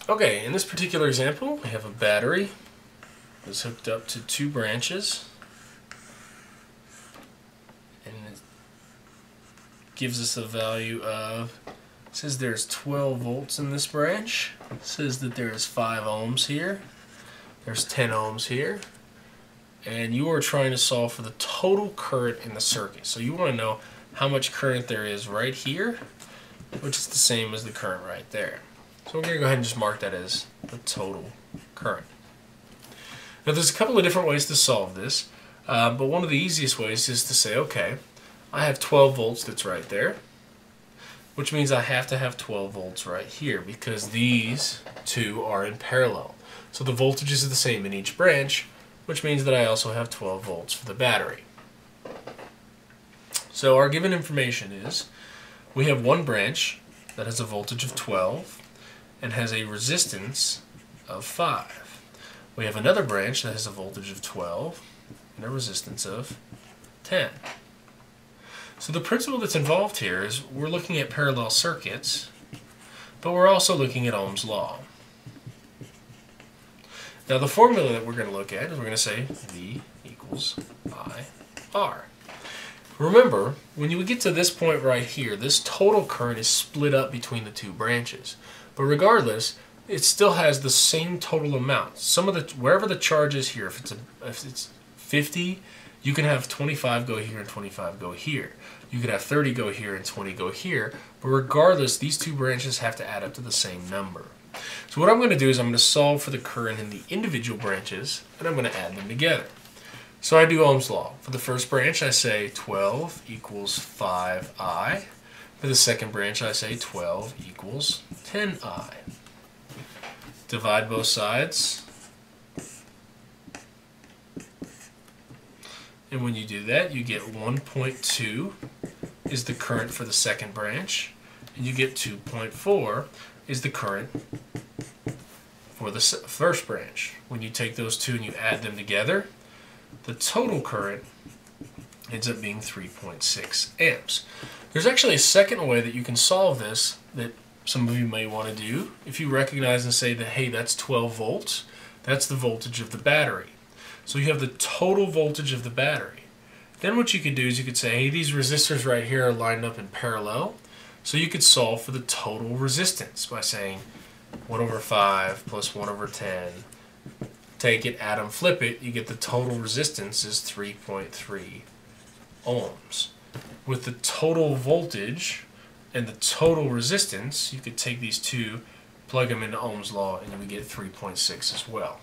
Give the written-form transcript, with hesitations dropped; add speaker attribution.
Speaker 1: Okay, in this particular example, we have a battery that's hooked up to two branches, and it gives us a value of, it says there's 12 volts in this branch, it says that there's 5 ohms here, there's 10 ohms here, and you are trying to solve for the total current in the circuit. So you want to know how much current there is right here, which is the same as the current right there. So we're going to go ahead and just mark that as the total current. Now there's a couple of different ways to solve this, but one of the easiest ways is to say, okay, I have 12 volts that's right there, which means I have to have 12 volts right here because these two are in parallel. So the voltages are the same in each branch, which means that I also have 12 volts for the battery. So our given information is we have one branch that has a voltage of 12 and has a resistance of 5. We have another branch that has a voltage of 12 and a resistance of 10. So the principle that's involved here is we're looking at parallel circuits, but we're also looking at Ohm's law. Now the formula that we're going to look at is we're going to say V equals IR. Remember, when you get to this point right here, this total current is split up between the two branches. But regardless, it still has the same total amount. Wherever the charge is here, if it's 50, you can have 25 go here and 25 go here. You could have 30 go here and 20 go here. But regardless, these two branches have to add up to the same number. So what I'm going to do is I'm going to solve for the current in the individual branches, and I'm going to add them together. So I do Ohm's law. For the first branch, I say 12 equals 5I. For the second branch, I say 12 equals 10I. Divide both sides. And when you do that, you get 1.2 is the current for the second branch, and you get 2.4 is the current for the first branch. When you take those two and you add them together, the total current ends up being 3.6 amps. There's actually a second way that you can solve this that some of you may want to do. If you recognize and say that, hey, that's 12 volts, that's the voltage of the battery. So you have the total voltage of the battery. Then what you could do is you could say, hey, these resistors right here are lined up in parallel. So you could solve for the total resistance by saying 1 over 5 plus 1 over 10. Take it, add them, flip it, you get the total resistance is 3.3 ohms. With the total voltage and the total resistance, you could take these two, plug them into Ohm's law, and you would get 3.6 as well.